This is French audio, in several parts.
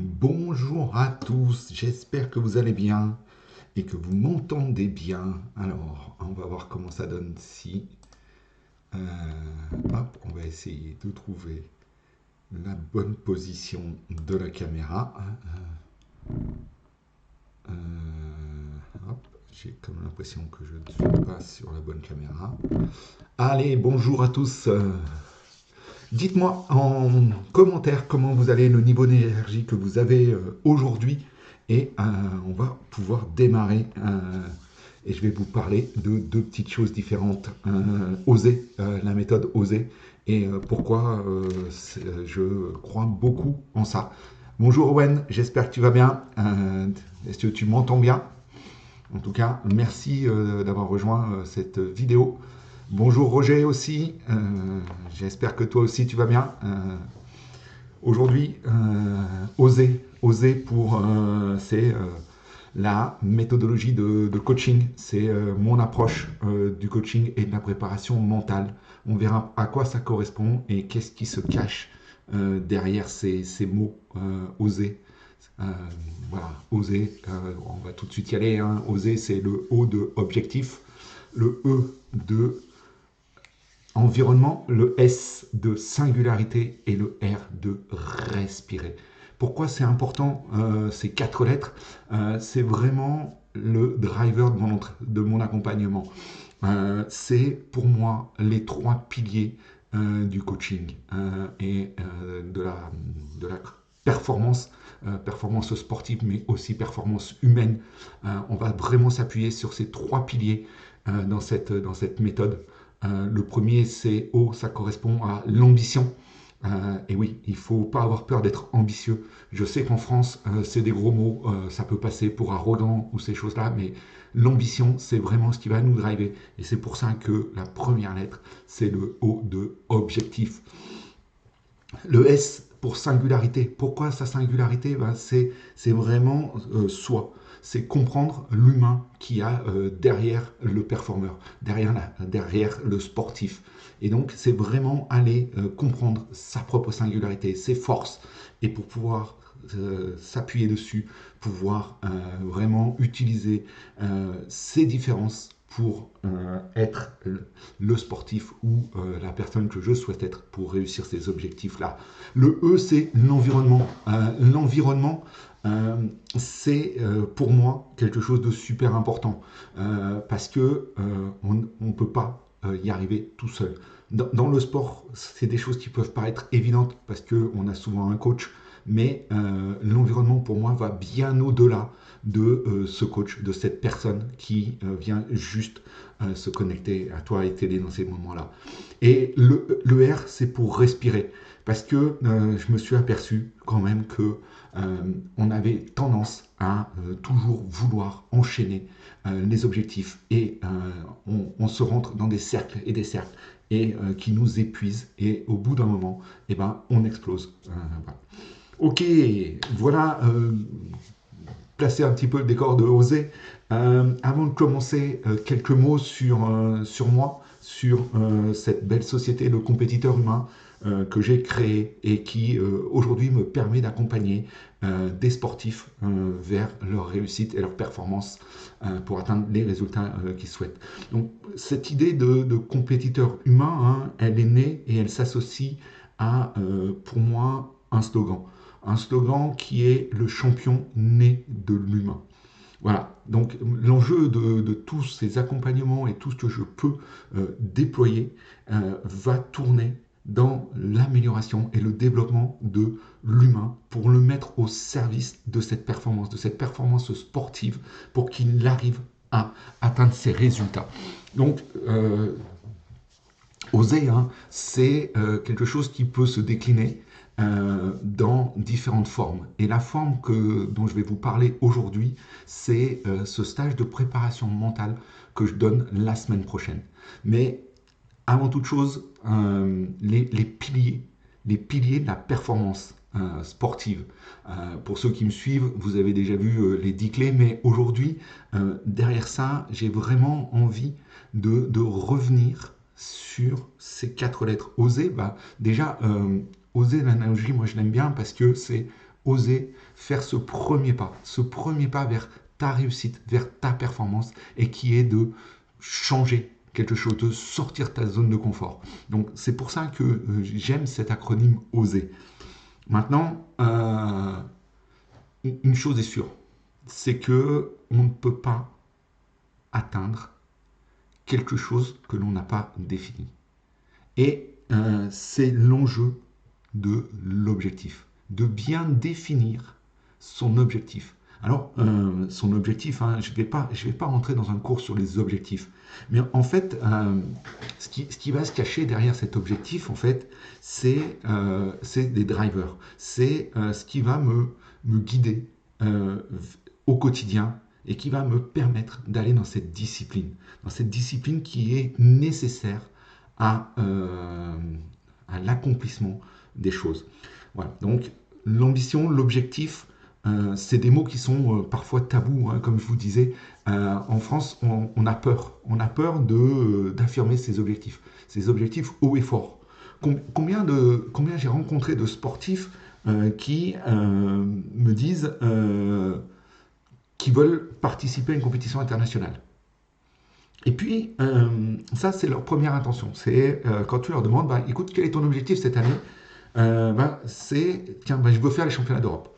Bonjour à tous, j'espère que vous allez bien et que vous m'entendez bien. Alors, on va voir comment ça donne si... hop, on va essayer de trouver la bonne position de la caméra. Hop, j'ai comme l'impression que je ne suis pas sur la bonne caméra. Allez, bonjour à tous. Dites-moi en commentaire comment vous allez, le niveau d'énergie que vous avez aujourd'hui. Et on va pouvoir démarrer. Et je vais vous parler de deux petites choses différentes. Oser, la méthode Oser. Et pourquoi je crois beaucoup en ça. Bonjour Owen, j'espère que tu vas bien. Est-ce que tu m'entends bien? En tout cas, merci d'avoir rejoint cette vidéo. Bonjour Roger aussi, j'espère que toi aussi tu vas bien. Aujourd'hui, oser pour, c'est la méthodologie de coaching, c'est mon approche du coaching et de la préparation mentale. On verra à quoi ça correspond et qu'est-ce qui se cache derrière ces mots oser. Euh, voilà, oser, on va tout de suite y aller. Hein. Oser, c'est le O de objectif, le E de environnement, le S de singularité et le R de respirer. Pourquoi c'est important ces quatre lettres? C'est vraiment le driver de mon accompagnement. C'est pour moi les trois piliers du coaching et de la performance, performance sportive, mais aussi performance humaine. On va vraiment s'appuyer sur ces trois piliers dans cette méthode. Le premier, c'est O, ça correspond à l'ambition. Et oui, il ne faut pas avoir peur d'être ambitieux. Je sais qu'en France, c'est des gros mots, ça peut passer pour arrogant ou ces choses-là, mais l'ambition, c'est vraiment ce qui va nous driver. Et c'est pour ça que la première lettre, c'est le O de objectif. Le S pour singularité. Pourquoi sa singularité? C'est vraiment soi. C'est comprendre l'humain qu'il y a derrière le performeur, derrière le sportif. Et donc, c'est vraiment aller comprendre sa propre singularité, ses forces. Et pour pouvoir s'appuyer dessus, pouvoir vraiment utiliser ces différences pour être le sportif ou la personne que je souhaite être pour réussir ces objectifs-là. Le E, c'est l'environnement. L'environnement, c'est pour moi quelque chose de super important parce que on ne peut pas y arriver tout seul. Dans le sport, c'est des choses qui peuvent paraître évidentes parce qu'on a souvent un coach, mais l'environnement pour moi va bien au-delà de ce coach, de cette personne qui vient juste se connecter à toi et t'aider dans ces moments-là. Et le R, c'est pour respirer. Parce que je me suis aperçu quand même que on avait tendance à toujours vouloir enchaîner les objectifs et on se rentre dans des cercles et des cercles et qui nous épuisent et au bout d'un moment, eh ben, on explose. Voilà. Ok, voilà, placer un petit peu le décor de Oser. Avant de commencer, quelques mots sur moi, sur cette belle société de compétiteurs humains que j'ai créée et qui aujourd'hui me permet d'accompagner des sportifs vers leur réussite et leur performance pour atteindre les résultats qu'ils souhaitent. Donc cette idée de compétiteur humain, hein, elle est née et elle s'associe à, pour moi, un slogan. Un slogan qui est le champion né de l'humain. Voilà, donc l'enjeu de tous ces accompagnements et tout ce que je peux déployer va tourner dans l'amélioration et le développement de l'humain pour le mettre au service de cette performance sportive pour qu'il arrive à atteindre ses résultats. Donc, oser, hein, c'est quelque chose qui peut se décliner dans différentes formes. Et la forme dont je vais vous parler aujourd'hui, c'est ce stage de préparation mentale que je donne la semaine prochaine. Mais avant toute chose, les piliers de la performance sportive. Pour ceux qui me suivent, vous avez déjà vu les 10 clés, mais aujourd'hui, derrière ça, j'ai vraiment envie de revenir sur ces quatre lettres. Oser, bah, déjà, oser l'analogie, moi je l'aime bien parce que c'est oser faire ce premier pas vers ta réussite, vers ta performance, et qui est de changer quelque chose, de sortir de ta zone de confort. Donc c'est pour ça que j'aime cet acronyme OSER. Maintenant, une chose est sûre, c'est que on ne peut pas atteindre quelque chose que l'on n'a pas défini. Et c'est l'enjeu de l'objectif, de bien définir son objectif. Alors, son objectif, hein, je ne vais pas rentrer dans un cours sur les objectifs, mais en fait, ce qui va se cacher derrière cet objectif, en fait, c'est des drivers, c'est ce qui va me guider au quotidien et qui va me permettre d'aller dans cette discipline qui est nécessaire à l'accomplissement des choses. Voilà. Donc l'ambition, l'objectif, c'est des mots qui sont parfois tabous, hein, comme je vous disais. En France, on a peur. On a peur d'affirmer ses objectifs haut et fort. Combien j'ai rencontré de sportifs qui me disent qu'ils veulent participer à une compétition internationale. Et puis, ça, c'est leur première intention. C'est quand tu leur demandes, bah, écoute, quel est ton objectif cette année? C'est, tiens, bah, je veux faire les championnats d'Europe.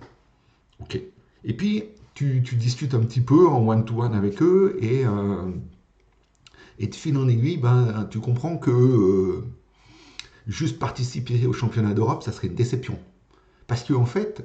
Ok. Et puis, tu discutes un petit peu en one-to-one avec eux et de fil en aiguille, bah, tu comprends que juste participer aux championnats d'Europe, ça serait une déception. Parce qu'en fait,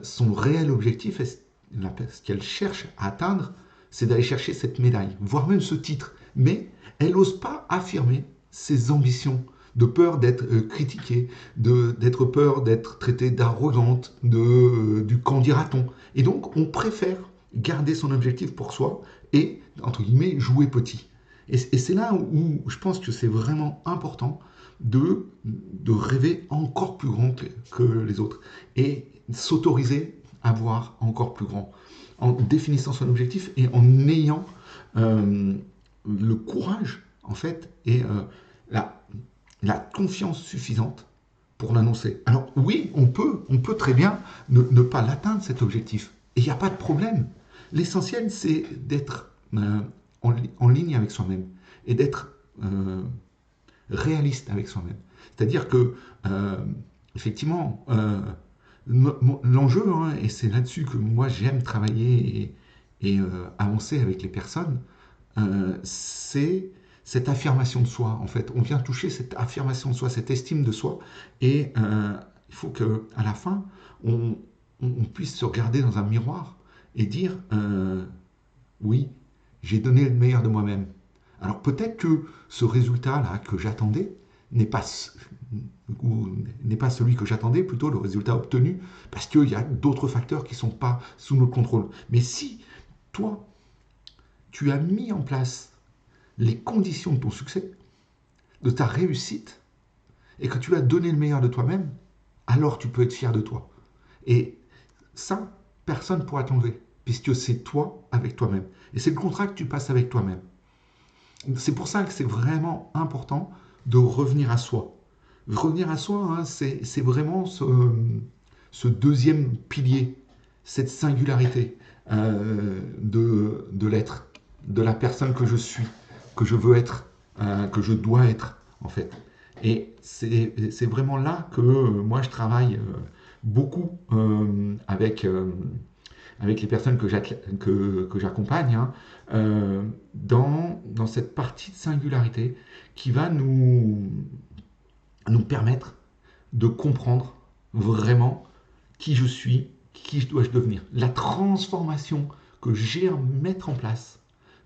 son réel objectif, ce qu'elle cherche à atteindre, c'est d'aller chercher cette médaille, voire même ce titre. Mais elle n'ose pas affirmer ses ambitions, de peur d'être critiquée, d'être peur d'être traitée d'arrogante, du qu'en dira-t-on. Et donc, on préfère garder son objectif pour soi et, entre guillemets, jouer petit. Et c'est là où je pense que c'est vraiment important de rêver encore plus grand que les autres et s'autoriser à voir encore plus grand en définissant son objectif et en ayant le courage en fait et la confiance suffisante pour l'annoncer. Alors oui, on peut très bien ne pas l'atteindre cet objectif et il n'y a pas de problème. L'essentiel c'est d'être en ligne avec soi-même et d'être réaliste avec soi-même. C'est-à-dire que, effectivement, l'enjeu, hein, et c'est là-dessus que moi j'aime travailler et avancer avec les personnes, c'est cette affirmation de soi. En fait, on vient toucher cette affirmation de soi, cette estime de soi, et il faut qu'à la fin, on puisse se regarder dans un miroir et dire oui, j'ai donné le meilleur de moi-même. Alors peut-être que ce résultat-là que j'attendais n'est pas celui que j'attendais, plutôt le résultat obtenu, parce qu'il y a d'autres facteurs qui ne sont pas sous notre contrôle. Mais si toi, tu as mis en place les conditions de ton succès, de ta réussite, et que tu as donné le meilleur de toi-même, alors tu peux être fier de toi. Et ça, personne ne pourra t'enlever, puisque c'est toi avec toi-même. Et c'est le contrat que tu passes avec toi-même. C'est pour ça que c'est vraiment important de revenir à soi. Revenir à soi, hein, c'est vraiment ce deuxième pilier, cette singularité de l'être, de la personne que je suis, que je veux être, que je dois être, en fait. Et c'est vraiment là que moi je travaille beaucoup avec les personnes que j'accompagne, hein, dans cette partie de singularité qui va nous permettre de comprendre vraiment qui je suis, qui dois-je devenir. La transformation que j'ai à mettre en place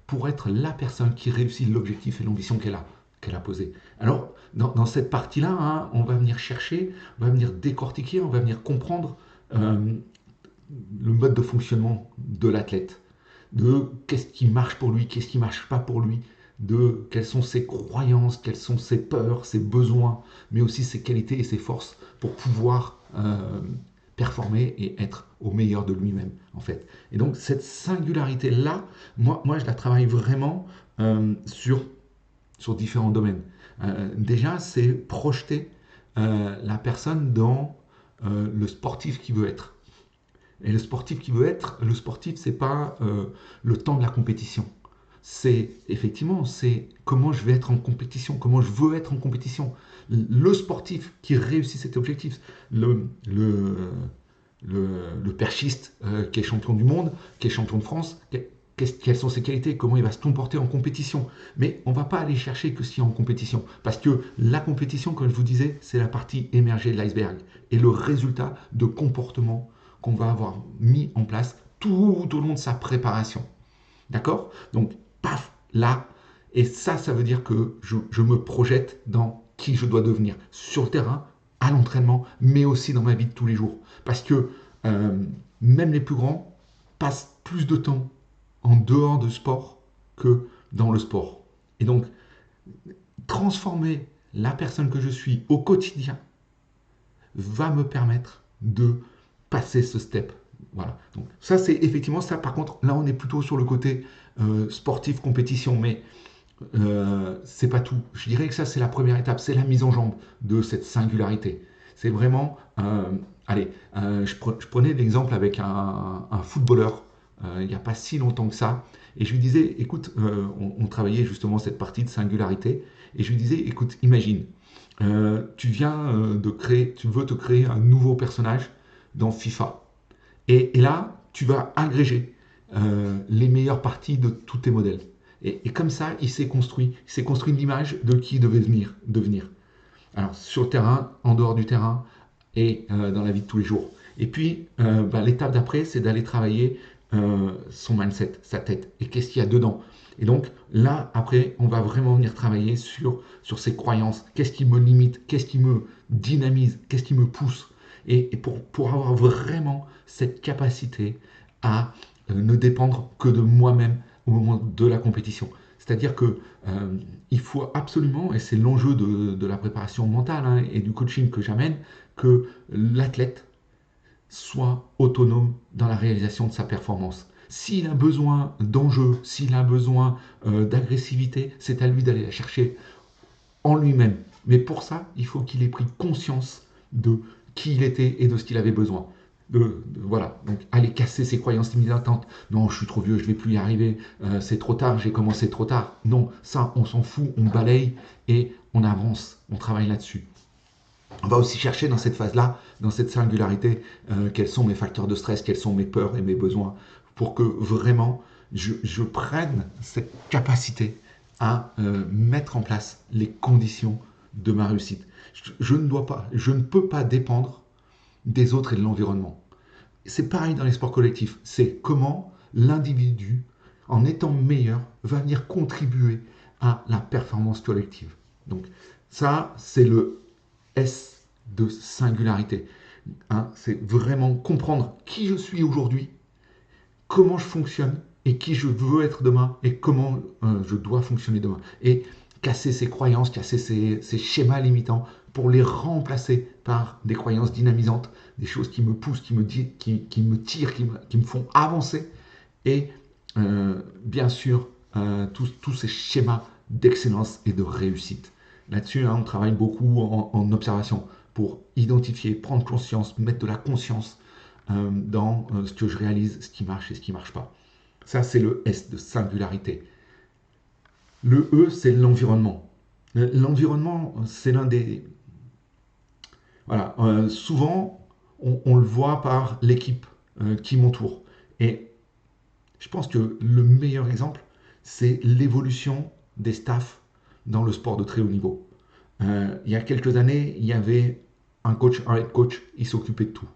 pour être la personne qui réussit l'objectif et l'ambition qu'elle a posé. Alors, dans cette partie-là, hein, on va venir chercher, on va venir décortiquer, on va venir comprendre le mode de fonctionnement de l'athlète, de qu'est-ce qui marche pour lui, qu'est-ce qui ne marche pas pour lui, de quelles sont ses croyances, quelles sont ses peurs, ses besoins, mais aussi ses qualités et ses forces pour pouvoir performer et être au meilleur de lui-même, en fait. Et donc, cette singularité-là, moi, je la travaille vraiment sur différents domaines. Déjà, c'est projeter la personne dans le sportif qui veut être. Et le sportif qui veut être, le sportif, c'est pas le temps de la compétition. C'est effectivement, c'est comment je vais être en compétition, comment je veux être en compétition. Le sportif qui réussit cet objectif, le perchiste qui est champion du monde, qui est champion de France, quelles sont ses qualités, comment il va se comporter en compétition. Mais on ne va pas aller chercher que si en compétition. Parce que la compétition, comme je vous disais, c'est la partie émergée de l'iceberg. Et le résultat de comportement qu'on va avoir mis en place tout au long de sa préparation. D'accord? Donc, paf, là. Et ça veut dire que je me projette dans qui je dois devenir sur le terrain, à l'entraînement, mais aussi dans ma vie de tous les jours. Parce que même les plus grands passent plus de temps en dehors du sport que dans le sport. Et donc, transformer la personne que je suis au quotidien va me permettre de passer ce step. Voilà. Donc ça, c'est effectivement ça. Par contre, là, on est plutôt sur le côté sportif, compétition, mais c'est pas tout. Je dirais que ça, c'est la première étape, c'est la mise en jambe de cette singularité. C'est vraiment, allez, je prenais l'exemple avec un footballeur il n'y a pas si longtemps que ça, et je lui disais, écoute, on travaillait justement cette partie de singularité, et je lui disais, écoute, imagine, tu viens tu veux te créer un nouveau personnage dans FIFA, et là, tu vas agréger les meilleures parties de tous tes modèles. Et comme ça, il s'est construit l'image de qui il devait devenir. Alors, sur le terrain, en dehors du terrain et dans la vie de tous les jours. Et puis, l'étape d'après, c'est d'aller travailler son mindset, sa tête. Et qu'est-ce qu'il y a dedans? Et donc, là, après, on va vraiment venir travailler sur ses croyances. Qu'est-ce qui me limite? Qu'est-ce qui me dynamise? Qu'est-ce qui me pousse? Et pour avoir vraiment cette capacité à ne dépendre que de moi-même au moment de la compétition. C'est-à-dire que il faut absolument, et c'est l'enjeu de la préparation mentale hein, et du coaching que j'amène, que l'athlète soit autonome dans la réalisation de sa performance. S'il a besoin d'enjeux, s'il a besoin d'agressivité, c'est à lui d'aller la chercher en lui-même. Mais pour ça, il faut qu'il ait pris conscience de qui il était et de ce qu'il avait besoin. Voilà, donc aller casser ses croyances limitantes. Non, je suis trop vieux, je ne vais plus y arriver, c'est trop tard, j'ai commencé trop tard. Non, ça, on s'en fout, on balaye et on avance, on travaille là-dessus. On va aussi chercher dans cette phase-là, dans cette singularité, quels sont mes facteurs de stress, quelles sont mes peurs et mes besoins, pour que vraiment je prenne cette capacité à mettre en place les conditions de ma réussite. Je ne peux pas dépendre des autres et de l'environnement. C'est pareil dans les sports collectifs. C'est comment l'individu, en étant meilleur, va venir contribuer à la performance collective. Donc ça, c'est le S de singularité. Hein, c'est vraiment comprendre qui je suis aujourd'hui, comment je fonctionne et qui je veux être demain et comment je dois fonctionner demain. Et casser ces croyances, casser ces schémas limitants pour les remplacer par des croyances dynamisantes, des choses qui me poussent, qui me tirent, qui me font avancer. Et bien sûr, tous ces schémas d'excellence et de réussite. Là-dessus, hein, on travaille beaucoup en observation pour identifier, prendre conscience, mettre de la conscience dans ce que je réalise, ce qui marche et ce qui ne marche pas. Ça, c'est le S de singularité. Le E, c'est l'environnement. L'environnement, c'est l'un des... Voilà, souvent, on le voit par l'équipe qui m'entoure. Et je pense que le meilleur exemple, c'est l'évolution des staffs dans le sport de très haut niveau. Il y a quelques années, il y avait un coach, un head coach, il s'occupait de tout.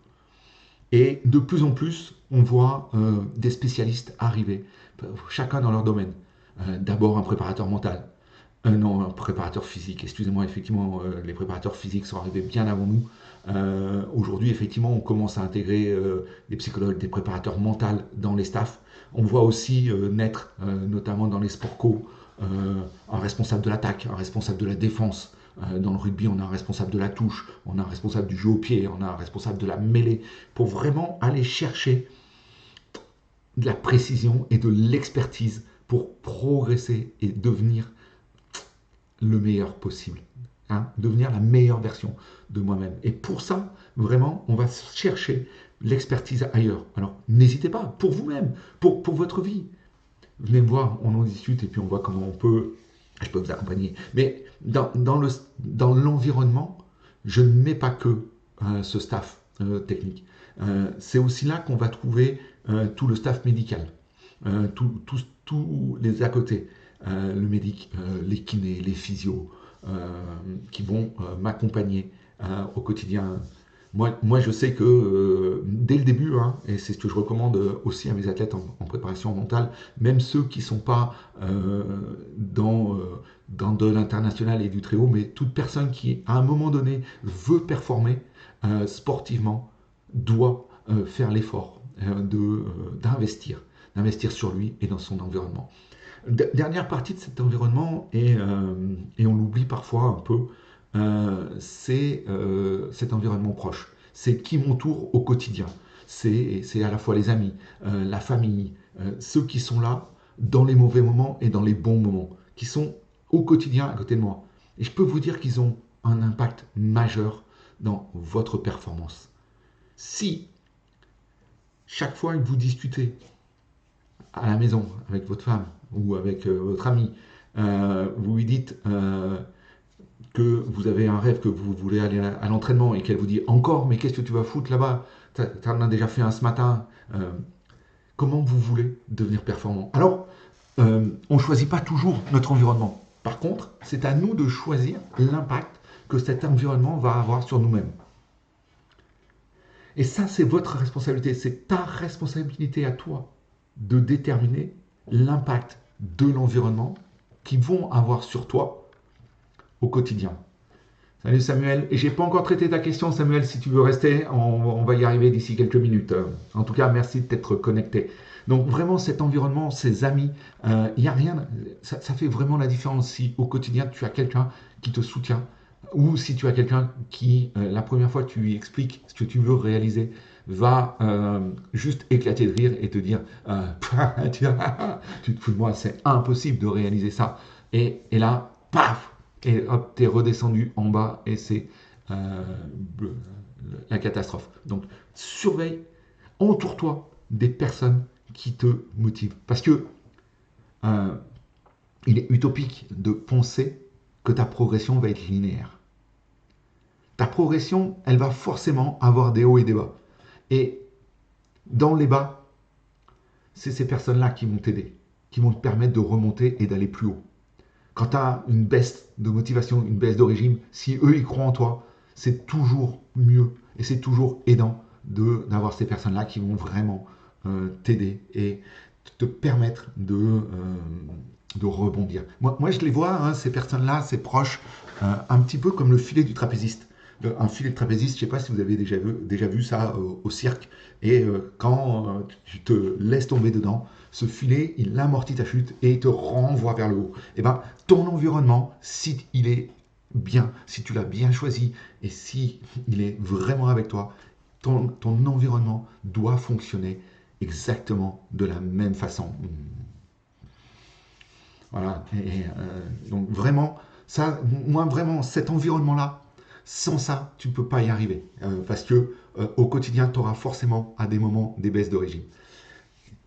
Et de plus en plus, on voit des spécialistes arriver, chacun dans leur domaine. D'abord un préparateur mental, non, un préparateur physique. Excusez-moi, effectivement, les préparateurs physiques sont arrivés bien avant nous. Aujourd'hui, effectivement, on commence à intégrer des psychologues, des préparateurs mentaux dans les staffs. On voit aussi naître, notamment dans les sports co, un responsable de l'attaque, un responsable de la défense. Dans le rugby, on a un responsable de la touche, on a un responsable du jeu au pied, on a un responsable de la mêlée, pour vraiment aller chercher de la précision et de l'expertise pour progresser et devenir le meilleur possible. hein, devenir la meilleure version de moi-même. Et pour ça, vraiment, on va chercher l'expertise ailleurs. Alors, n'hésitez pas, pour vous-même, pour votre vie. Venez me voir, on en discute et puis on voit comment je peux vous accompagner. Mais dans l'environnement, je ne mets pas que ce staff technique. C'est aussi là qu'on va trouver tout le staff médical, tous les à côté, le médic, les kinés, les physios, qui vont m'accompagner au quotidien. Moi, je sais que dès le début, hein, et c'est ce que je recommande aussi à mes athlètes en préparation mentale, même ceux qui ne sont pas dans de l'international et du très haut, mais toute personne qui, à un moment donné, veut performer sportivement, doit faire l'effort d'investir sur lui et dans son environnement. Dernière partie de cet environnement, et on l'oublie parfois un peu, c'est cet environnement proche. C'est qui m'entoure au quotidien. C'est à la fois les amis, la famille, ceux qui sont là dans les mauvais moments et dans les bons moments, qui sont au quotidien à côté de moi. Et je peux vous dire qu'ils ont un impact majeur dans votre performance. Si chaque fois que vous discutez à la maison avec votre femme ou avec votre ami, vous lui dites que vous avez un rêve, que vous voulez aller à l'entraînement et qu'elle vous dit encore, mais qu'est-ce que tu vas foutre là-bas? Tu en as déjà fait un ce matin. Comment vous voulez devenir performant? Alors, on ne choisit pas toujours notre environnement. Par contre, c'est à nous de choisir l'impact que cet environnement va avoir sur nous-mêmes. Et ça, c'est votre responsabilité, c'est ta responsabilité à toi de déterminer l'impact de l'environnement qu'ils vont avoir sur toi au quotidien. Salut Samuel, et j'ai pas encore traité ta question Samuel, si tu veux rester, on va y arriver d'ici quelques minutes. En tout cas, merci de t'être connecté. Donc vraiment cet environnement, ces amis, il n'y a rien, ça fait vraiment la différence si au quotidien tu as quelqu'un qui te soutient ou si tu as quelqu'un qui, la première fois que tu lui expliques ce que tu veux réaliser, va juste éclater de rire et te dire tu te fous de moi, c'est impossible de réaliser ça. Et là, paf, et hop, t'es redescendu en bas et c'est la catastrophe. Donc, surveille, entoure-toi des personnes qui te motivent. Parce que il est utopique de penser que ta progression va être linéaire. Ta progression, elle va forcément avoir des hauts et des bas. Et dans les bas, c'est ces personnes-là qui vont t'aider, qui vont te permettre de remonter et d'aller plus haut. Quand tu as une baisse de motivation, une baisse de régime, si eux ils croient en toi, c'est toujours mieux et c'est toujours aidant d'avoir ces personnes-là qui vont vraiment t'aider et te permettre de rebondir. Moi, je les vois, hein, ces personnes-là, ces proches, un petit peu comme le filet du trapéziste. Un filet de trapéziste, je ne sais pas si vous avez déjà vu ça au cirque, et quand tu te laisses tomber dedans, ce filet, il amortit ta chute et il te renvoie vers le haut. Et ben, ton environnement, si il est bien, si tu l'as bien choisi et si il est vraiment avec toi, ton environnement doit fonctionner exactement de la même façon. Voilà. Et, donc vraiment, ça, moi vraiment, cet environnement-là, sans ça, tu ne peux pas y arriver. Parce que au quotidien, tu auras forcément à des moments des baisses de régime.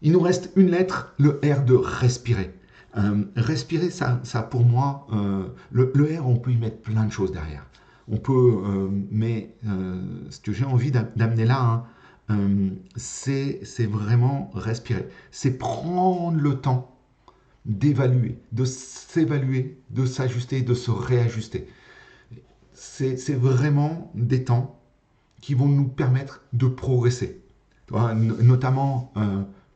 Il nous reste une lettre, le R de respirer. Respirer, ça pour moi, le R, on peut y mettre plein de choses derrière. On peut, mais ce que j'ai envie d'amener là, hein, c'est vraiment respirer. C'est prendre le temps d'évaluer, de s'évaluer, de s'ajuster, de se réajuster. C'est vraiment des temps qui vont nous permettre de progresser. Notamment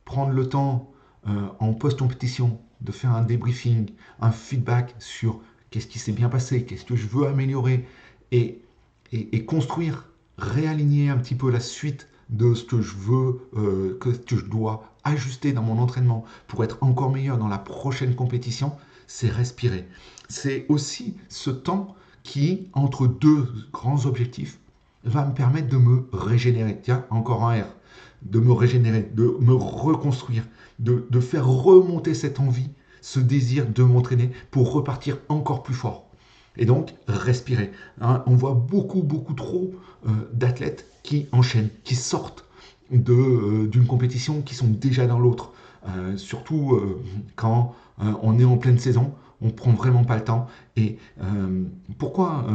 prendre le temps en post-compétition de faire un débriefing, un feedback sur qu'est-ce qui s'est bien passé, qu'est-ce que je veux améliorer et construire, réaligner un petit peu la suite de ce que je veux, que je dois ajuster dans mon entraînement pour être encore meilleur dans la prochaine compétition, c'est respirer. C'est aussi ce temps qui, entre deux grands objectifs, va me permettre de me régénérer. Tiens, encore un R. De me régénérer, de me reconstruire, de faire remonter cette envie, ce désir de m'entraîner pour repartir encore plus fort. Et donc, respirer. Hein, on voit beaucoup trop d'athlètes qui enchaînent, qui sortent d'une compétition, qui sont déjà dans l'autre. Surtout quand on est en pleine saison, on ne prend vraiment pas le temps. Et pourquoi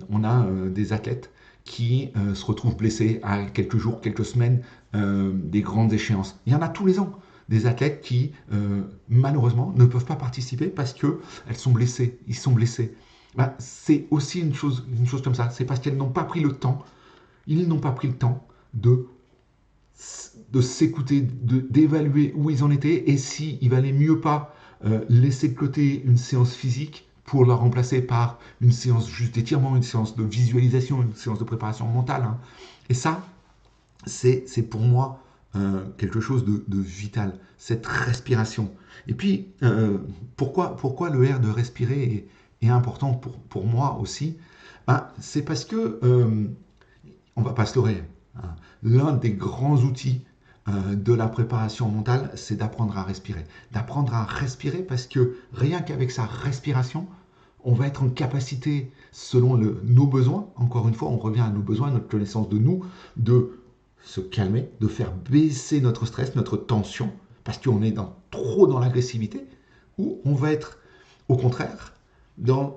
on a des athlètes qui se retrouvent blessés à quelques jours, quelques semaines des grandes échéances? Il y en a tous les ans. Des athlètes qui, malheureusement, ne peuvent pas participer parce qu'elles sont blessées, ils sont blessés. Ben, c'est aussi une chose comme ça. C'est parce qu'elles n'ont pas pris le temps, ils n'ont pas pris le temps de s'écouter, d'évaluer où ils en étaient et s'il valait mieux pas laisser de côté une séance physique pour la remplacer par une séance juste d'étirement, une séance de visualisation, une séance de préparation mentale. Hein. Et ça, c'est pour moi quelque chose de vital, cette respiration. Et puis, pourquoi le R de respirer est important pour moi aussi? Ben, c'est parce que, on ne va pas se leurrer, hein, l'un des grands outils de la préparation mentale, c'est d'apprendre à respirer. D'apprendre à respirer parce que rien qu'avec sa respiration, on va être en capacité, selon nos besoins, encore une fois, on revient à nos besoins, notre connaissance de nous, de se calmer, de faire baisser notre stress, notre tension, parce qu'on est trop dans l'agressivité, ou on va être, au contraire, dans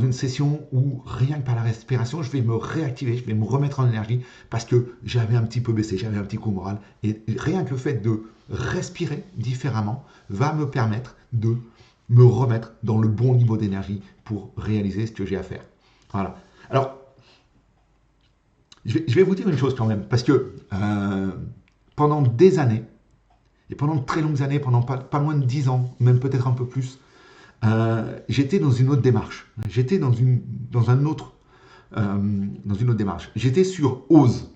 une session où rien que par la respiration, je vais me réactiver, je vais me remettre en énergie parce que j'avais un petit peu baissé, j'avais un petit coup moral. Et rien que le fait de respirer différemment va me permettre de me remettre dans le bon niveau d'énergie pour réaliser ce que j'ai à faire. Voilà. Alors, je vais vous dire une chose quand même, parce que pendant des années, et pendant de très longues années, pendant pas loin de 10 ans, même peut-être un peu plus, j'étais dans une autre démarche. J'étais dans une autre démarche. J'étais sur Ose.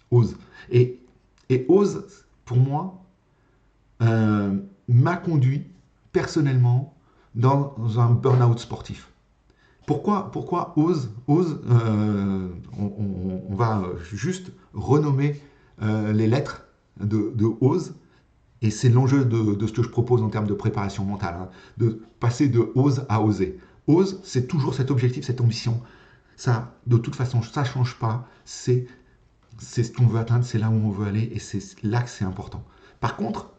Ose. Et Ose, pour moi, m'a conduit personnellement dans un burn-out sportif. Pourquoi Ose on va juste renommer les lettres de Ose. Et c'est l'enjeu de ce que je propose en termes de préparation mentale, hein, de passer de ose à oser. Ose, c'est toujours cet objectif, cette ambition. Ça, de toute façon, ça ne change pas. C'est ce qu'on veut atteindre, c'est là où on veut aller, et c'est là que c'est important. Par contre,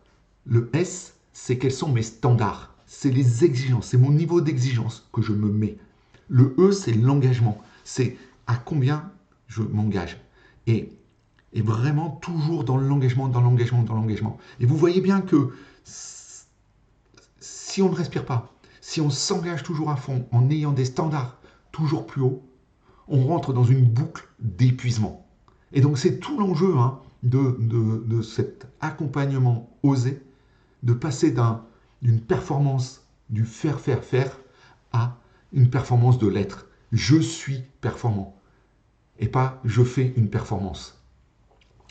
le S, c'est quels sont mes standards. C'est les exigences, c'est mon niveau d'exigence que je me mets. Le E, c'est l'engagement. C'est à combien je m'engage. Et vraiment toujours dans l'engagement, dans l'engagement, dans l'engagement. Et vous voyez bien que si on ne respire pas, si on s'engage toujours à fond en ayant des standards toujours plus hauts, on rentre dans une boucle d'épuisement. Et donc c'est tout l'enjeu hein, de cet accompagnement osé, de passer d'une performance du faire à une performance de l'être. Je suis performant et pas je fais une performance.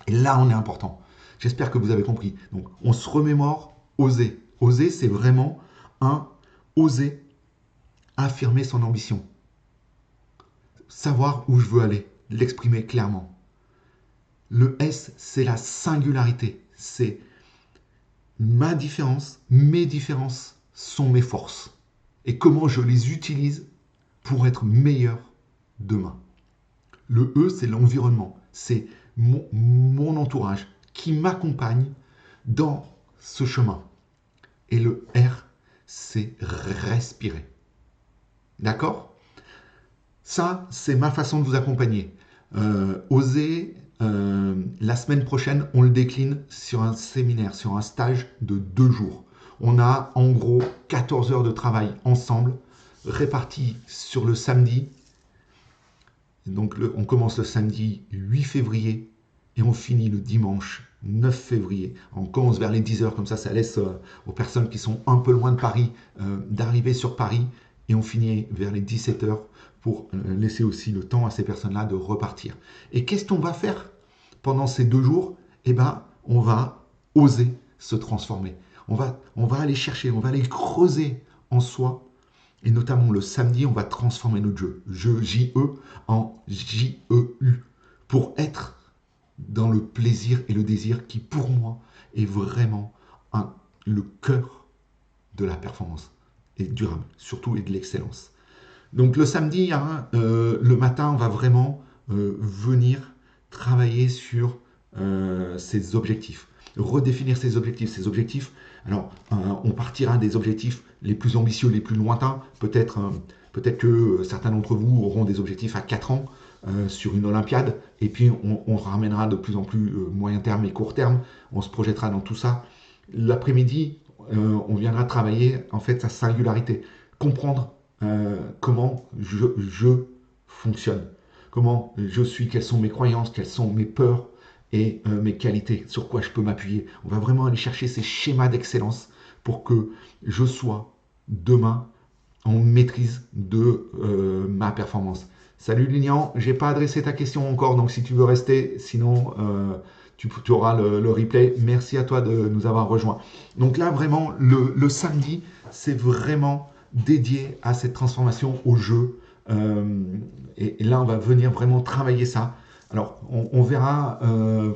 Et là, on est important. J'espère que vous avez compris. Donc, on se remémore, oser. Oser, c'est vraiment oser affirmer son ambition. Savoir où je veux aller, l'exprimer clairement. Le S, c'est la singularité. C'est ma différence, mes différences sont mes forces. Et comment je les utilise pour être meilleur demain. Le E, c'est l'environnement. C'est mon entourage qui m'accompagne dans ce chemin. Et le R, c'est respirer. D'accord? Ça, c'est ma façon de vous accompagner. Osez, la semaine prochaine, on le décline sur un séminaire, sur un stage de 2 jours. On a en gros 14 heures de travail ensemble, réparties sur le samedi. Donc on commence le samedi 8 février et on finit le dimanche 9 février. On commence vers les 10 heures, comme ça laisse aux personnes qui sont un peu loin de Paris d'arriver sur Paris. Et on finit vers les 17 heures pour laisser aussi le temps à ces personnes-là de repartir. Et qu'est-ce qu'on va faire pendant ces 2 jours? Eh bien, on va oser se transformer. On va aller chercher, on va aller creuser en soi. Et notamment le samedi, on va transformer notre jeu J-E en J-E-U pour être dans le plaisir et le désir qui, pour moi, est vraiment le cœur de la performance et durable, surtout et de l'excellence. Donc le samedi, hein, le matin, on va vraiment venir travailler sur ses objectifs, redéfinir ses objectifs. Ces objectifs, alors on partira des objectifs les plus ambitieux, les plus lointains. Peut-être que certains d'entre vous auront des objectifs à 4 ans sur une Olympiade, et puis on ramènera de plus en plus moyen terme et court terme. On se projettera dans tout ça. L'après-midi, on viendra travailler en fait sa singularité, comprendre comment je fonctionne, comment je suis, quelles sont mes croyances, quelles sont mes peurs et mes qualités, sur quoi je peux m'appuyer. On va vraiment aller chercher ces schémas d'excellence pour que je sois demain en maîtrise de ma performance. Salut Lilian, j'ai pas adressé ta question encore, donc si tu veux rester, sinon tu auras le replay. Merci à toi de nous avoir rejoints. Donc là, vraiment, le samedi, c'est vraiment dédié à cette transformation au jeu. Et là, on va venir vraiment travailler ça. Alors, on verra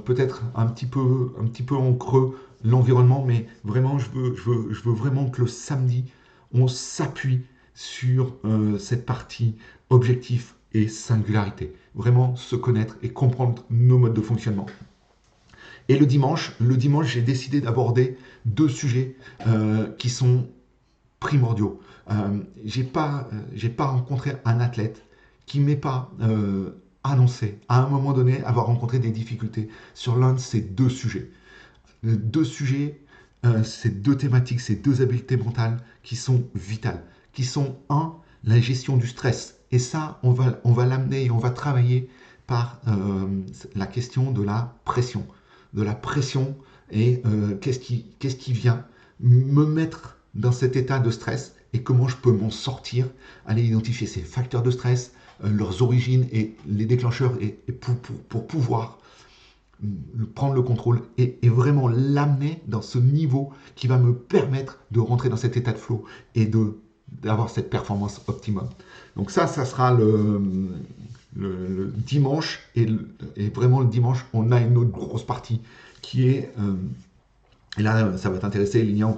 peut-être un petit peu en creux l'environnement, mais vraiment, je veux vraiment que le samedi, on s'appuie sur cette partie objectif et singularité. Vraiment se connaître et comprendre nos modes de fonctionnement. Et le dimanche j'ai décidé d'aborder deux sujets qui sont primordiaux. J'ai pas rencontré un athlète qui m'ait pas annoncé à un moment donné avoir rencontré des difficultés sur l'un de ces deux sujets. Deux sujets, ces deux thématiques, ces deux habiletés mentales qui sont vitales, qui sont la gestion du stress. Et ça, on va l'amener et on va travailler par la question de la pression. De la pression et qu'est-ce qui vient me mettre dans cet état de stress et comment je peux m'en sortir, aller identifier ces facteurs de stress, leurs origines et les déclencheurs et pour pouvoir prendre le contrôle et vraiment l'amener dans ce niveau qui va me permettre de rentrer dans cet état de flow et d'avoir cette performance optimum. Donc ça sera le dimanche et vraiment le dimanche, on a une autre grosse partie qui est, et là ça va t'intéresser Lilian,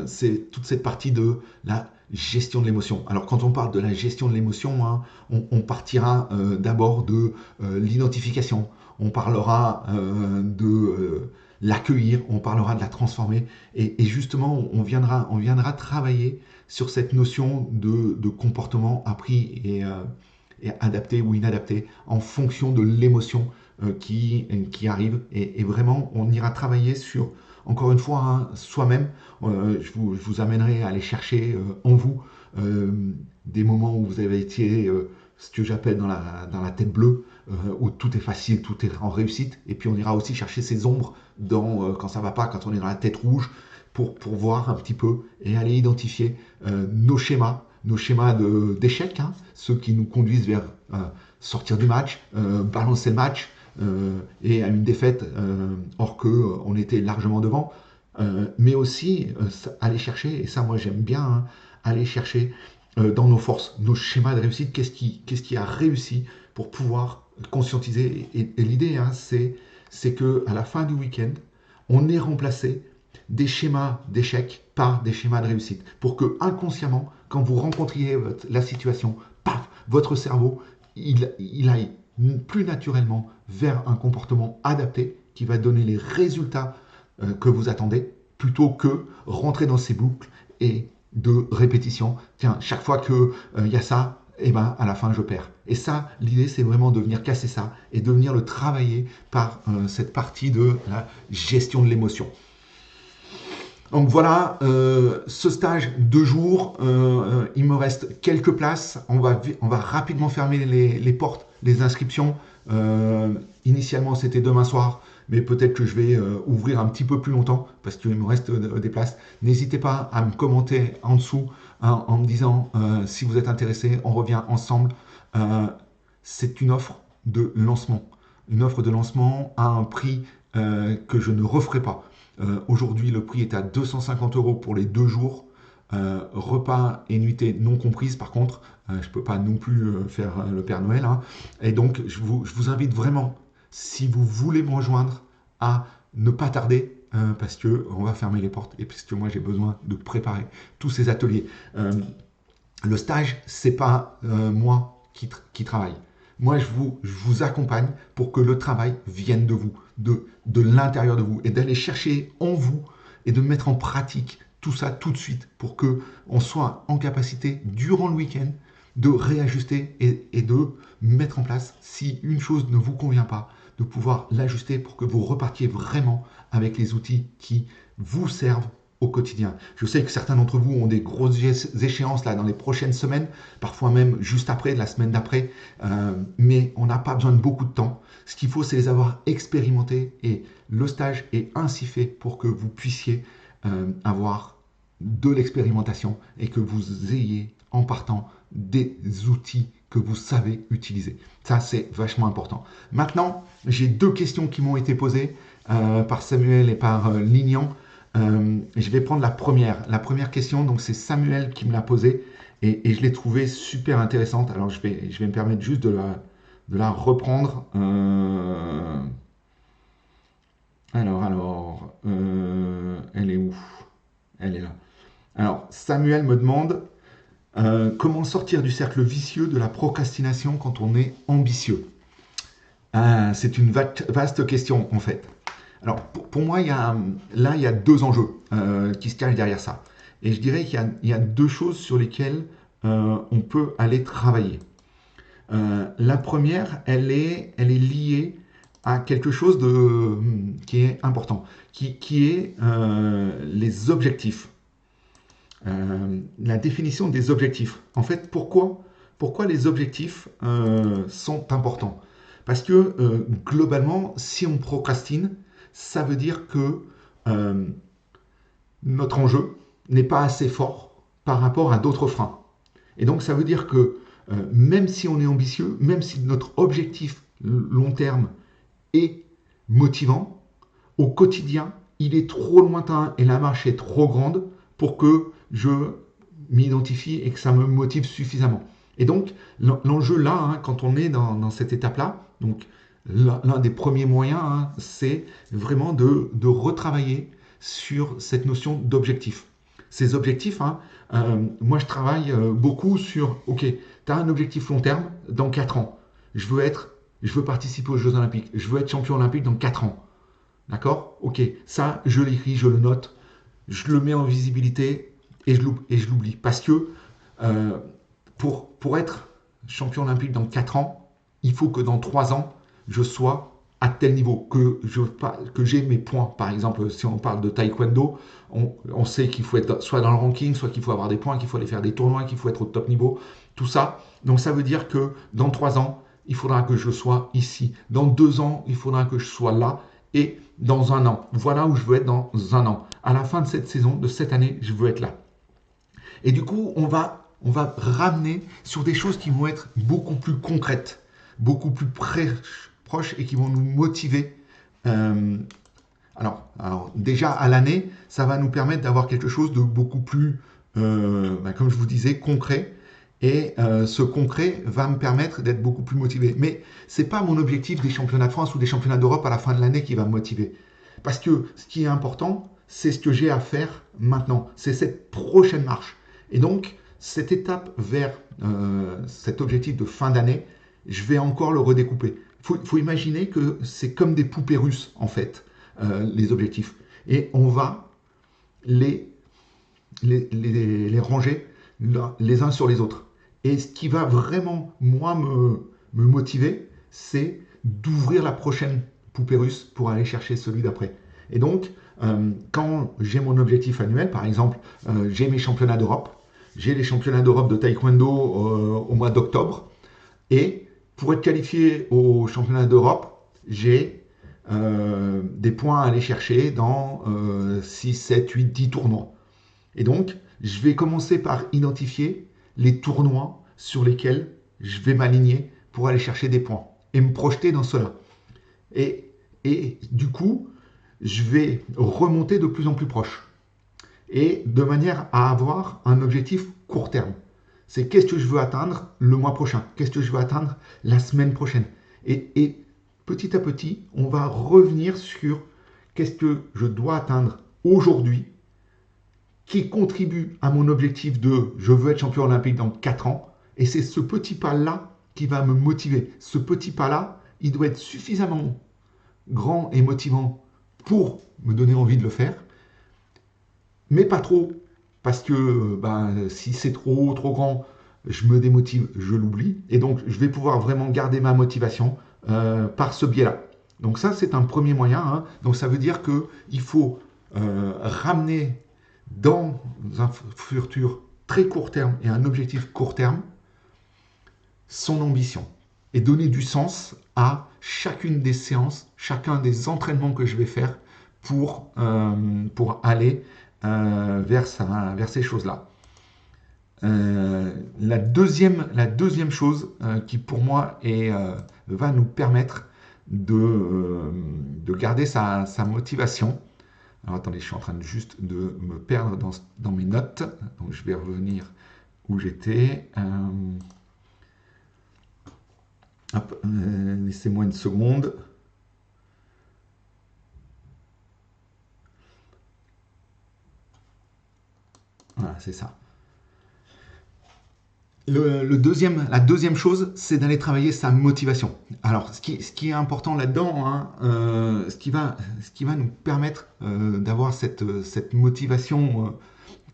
c'est toute cette partie de la gestion de l'émotion. Alors quand on parle de la gestion de l'émotion, hein, on partira d'abord de l'identification, on parlera de l'accueillir, on parlera de la transformer et justement on viendra travailler sur cette notion de comportement appris et adapté ou inadapté en fonction de l'émotion qui arrive et vraiment on ira travailler sur encore une fois, hein, soi-même, je vous amènerai à aller chercher en vous des moments où vous avez été ce que j'appelle dans la tête bleue, où tout est facile, tout est en réussite. Et puis on ira aussi chercher ces ombres quand ça ne va pas, quand on est dans la tête rouge, pour voir un petit peu et aller identifier nos schémas d'échec, hein, ceux qui nous conduisent vers sortir du match, balancer le match, et à une défaite or qu'on était largement devant, mais aussi aller chercher, et ça moi j'aime bien, hein, aller chercher dans nos forces, nos schémas de réussite, qu'est-ce qui a réussi pour pouvoir conscientiser. Et l'idée, hein, c'est que à la fin du week-end, on ait remplacé des schémas d'échec par des schémas de réussite, pour que inconsciemment, quand vous rencontriez la situation, paf, votre cerveau, il aille plus naturellement vers un comportement adapté qui va donner les résultats que vous attendez, plutôt que rentrer dans ces boucles et de répétition. Tiens, chaque fois qu'il y a ça, et ben à la fin je perds. Et ça, l'idée c'est vraiment de venir casser ça et de venir le travailler par cette partie de la gestion de l'émotion. Donc voilà, ce stage 2 jours, il me reste quelques places. On va rapidement fermer les portes, les inscriptions. Initialement, c'était demain soir, mais peut-être que je vais ouvrir un petit peu plus longtemps parce qu'il me reste des places. N'hésitez pas à me commenter en dessous hein, en me disant si vous êtes intéressé, on revient ensemble. C'est une offre de lancement. Une offre de lancement à un prix que je ne referai pas. Aujourd'hui, le prix est à 250 € pour les 2 jours. Repas et nuitée non comprises, par contre, je ne peux pas non plus faire le Père Noël. Hein. Et donc, je vous invite vraiment, si vous voulez me rejoindre, à ne pas tarder, parce qu'on va fermer les portes et parce que moi, j'ai besoin de préparer tous ces ateliers. Le stage, c'est pas moi qui travaille. Moi, je vous accompagne pour que le travail vienne de vous, de l'intérieur de vous, et d'aller chercher en vous et de mettre en pratique tout ça tout de suite pour que on soit en capacité, durant le week-end, de réajuster et de mettre en place, si une chose ne vous convient pas, de pouvoir l'ajuster pour que vous repartiez vraiment avec les outils qui vous servent au quotidien. Je sais que certains d'entre vous ont des grosses échéances là dans les prochaines semaines, parfois même juste après, la semaine d'après, mais on n'a pas besoin de beaucoup de temps. Ce qu'il faut, c'est les avoir expérimentés, et le stage est ainsi fait pour que vous puissiez avoir de l'expérimentation et que vous ayez en partant des outils que vous savez utiliser. Ça, c'est vachement important. Maintenant, j'ai 2 questions qui m'ont été posées par Samuel et par Lignan. Je vais prendre la première. La première question, donc c'est Samuel qui me l'a posée, et je l'ai trouvée super intéressante. Alors je vais me permettre juste de la reprendre. Elle est où? Elle est là. Alors Samuel me demande comment sortir du cercle vicieux de la procrastination quand on est ambitieux. C'est une vaste question en fait. Alors, pour moi, il y a 2 enjeux qui se cachent derrière ça. Et je dirais qu'il y a 2 choses sur lesquelles on peut aller travailler. La première, elle est liée à quelque chose qui est important, qui est les objectifs. La définition des objectifs. En fait, pourquoi les objectifs sont importants? Parce que globalement, si on procrastine, ça veut dire que euh, notre enjeu n'est pas assez fort par rapport à d'autres freins. Et donc ça veut dire que même si on est ambitieux, même si notre objectif long terme est motivant, au quotidien, il est trop lointain et la marche est trop grande pour que je m'identifie et que ça me motive suffisamment. Et donc l'enjeu là, hein, quand on est dans cette étape-là, donc l'un des premiers moyens, hein, c'est vraiment de retravailler sur cette notion d'objectif. Ces objectifs, hein, moi je travaille beaucoup sur, ok, tu as un objectif long terme dans 4 ans. Je veux participer aux Jeux Olympiques. Je veux être champion olympique dans 4 ans. D'accord? Ok, ça, je l'écris, je le note, je le mets en visibilité et je l'oublie. Parce que euh, pour être champion olympique dans 4 ans, il faut que dans 3 ans, je sois à tel niveau, que j'ai mes points. Par exemple, si on parle de taekwondo, on sait qu'il faut être soit dans le ranking, soit qu'il faut avoir des points, qu'il faut aller faire des tournois, qu'il faut être au top niveau, tout ça. Donc ça veut dire que dans 3 ans, il faudra que je sois ici. Dans 2 ans, il faudra que je sois là. Et dans 1 an, voilà où je veux être dans 1 an. À la fin de cette saison, de cette année, je veux être là. Et du coup, on va ramener sur des choses qui vont être beaucoup plus concrètes, beaucoup plus proches, et qui vont nous motiver. Euh, alors, déjà à l'année, ça va nous permettre d'avoir quelque chose de beaucoup plus, comme je vous disais, concret. Et ce concret va me permettre d'être beaucoup plus motivé. Mais ce n'est pas mon objectif des championnats de France ou des championnats d'Europe à la fin de l'année qui va me motiver. Parce que ce qui est important, c'est ce que j'ai à faire maintenant. C'est cette prochaine marche. Et donc, cette étape vers cet objectif de fin d'année, je vais encore le redécouper. Il faut imaginer que c'est comme des poupées russes, en fait, les objectifs. Et on va les ranger les uns sur les autres. Et ce qui va vraiment, moi, me motiver, c'est d'ouvrir la prochaine poupée russe pour aller chercher celui d'après. Et donc, quand j'ai mon objectif annuel, par exemple, j'ai mes championnats d'Europe, j'ai les championnats d'Europe de taekwondo au mois d'octobre, et pour être qualifié aux championnats d'Europe, j'ai des points à aller chercher dans 6, 7, 8, 10 tournois. Et donc, je vais commencer par identifier les tournois sur lesquels je vais m'aligner pour aller chercher des points et me projeter dans cela. Et du coup, je vais remonter de plus en plus proche, et de manière à avoir un objectif court terme. C'est qu'est-ce que je veux atteindre le mois prochain, qu'est-ce que je veux atteindre la semaine prochaine. Et petit à petit, on va revenir sur qu'est-ce que je dois atteindre aujourd'hui qui contribue à mon objectif de je veux être champion olympique dans 4 ans. Et c'est ce petit pas-là qui va me motiver. Ce petit pas-là, il doit être suffisamment grand et motivant pour me donner envie de le faire, mais pas trop, parce que si c'est trop grand, je me démotive, je l'oublie, et donc je vais pouvoir vraiment garder ma motivation par ce biais-là. Donc ça, c'est un premier moyen. Hein. Donc ça veut dire qu'il faut ramener dans un futur très court terme et un objectif court terme son ambition et donner du sens à chacune des séances, chacun des entraînements que je vais faire pour aller vers ces choses-là. La deuxième chose qui pour moi va nous permettre de garder sa motivation. Alors attendez, je suis en train juste de me perdre dans mes notes, donc je vais revenir où j'étais. Laissez-moi une seconde. Voilà, c'est ça. La deuxième chose, c'est d'aller travailler sa motivation. Alors, ce qui est important là-dedans, hein, ce qui va nous permettre d'avoir cette motivation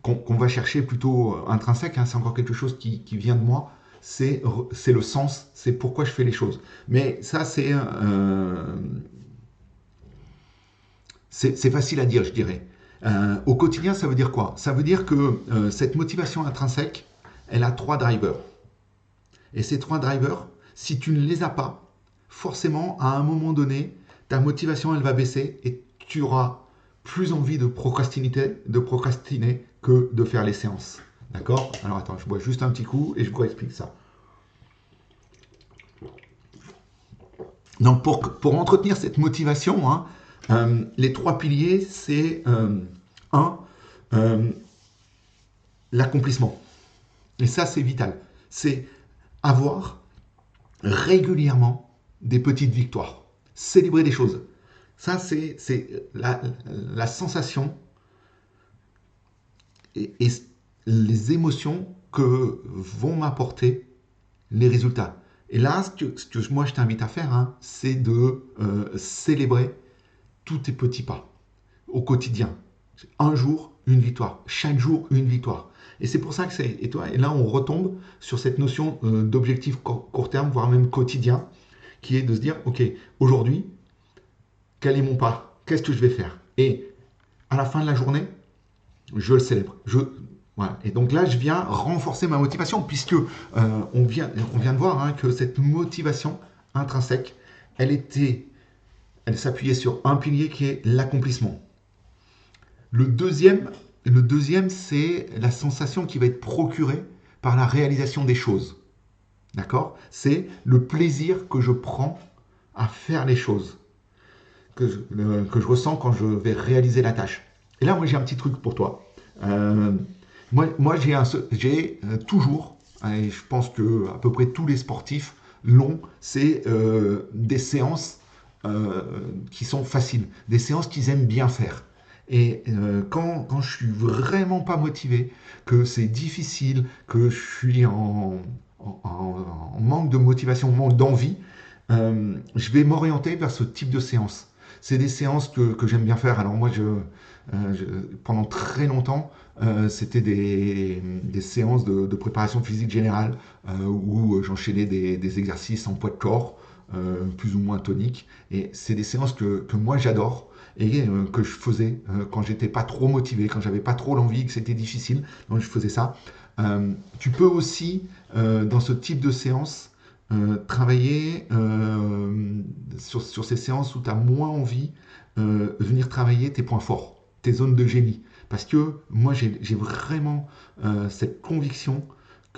qu'on va chercher plutôt intrinsèque, hein, c'est encore quelque chose qui vient de moi, c'est le sens, c'est pourquoi je fais les choses. Mais ça, c'est facile à dire, je dirais. Au quotidien, ça veut dire quoi? Ça veut dire que cette motivation intrinsèque, elle a 3 drivers. Et ces 3 drivers, si tu ne les as pas, forcément, à un moment donné, ta motivation, elle va baisser et tu auras plus envie de procrastiner que de faire les séances. D'accord? Alors attends, je bois juste un petit coup et je vous explique ça. Donc pour entretenir cette motivation, hein, les 3 piliers, c'est 1, l'accomplissement. Et ça, c'est vital. C'est avoir régulièrement des petites victoires. Célébrer des choses. Ça, c'est la sensation et les émotions que vont m'apporter les résultats. Et là, ce que moi, je t'invite à faire, hein, c'est de célébrer tous tes petits pas au quotidien. Un jour, une victoire. Chaque jour, une victoire. Et c'est pour ça que et là, on retombe sur cette notion d'objectif court terme, voire même quotidien, qui est de se dire, OK, aujourd'hui, quel est mon pas? Qu'est-ce que je vais faire? Et à la fin de la journée, je le célèbre. Voilà. Et donc là, je viens renforcer ma motivation, puisque on vient de voir hein, que cette motivation intrinsèque, elle s'appuyait sur un pilier qui est l'accomplissement. Le deuxième, c'est la sensation qui va être procurée par la réalisation des choses. D'accord? C'est le plaisir que je prends à faire les choses, que je ressens quand je vais réaliser la tâche. Et là, moi, j'ai un petit truc pour toi. Moi j'ai toujours, et je pense que à peu près tous les sportifs l'ont, c'est des séances qui sont faciles, des séances qu'ils aiment bien faire. Et quand je suis vraiment pas motivé, que c'est difficile, que je suis en manque de motivation, manque d'envie, je vais m'orienter vers ce type de séance. C'est des séances que j'aime bien faire. Alors moi, pendant très longtemps, c'était des séances de préparation physique générale où j'enchaînais des exercices en poids de corps, plus ou moins toniques. Et c'est des séances que moi j'adore et que je faisais quand j'étais pas trop motivé, quand j'avais pas trop l'envie, que c'était difficile. Donc je faisais ça. Tu peux aussi, dans ce type de séance, travailler sur ces séances où tu as moins envie, venir travailler tes points forts, tes zones de génie. Parce que moi, j'ai vraiment cette conviction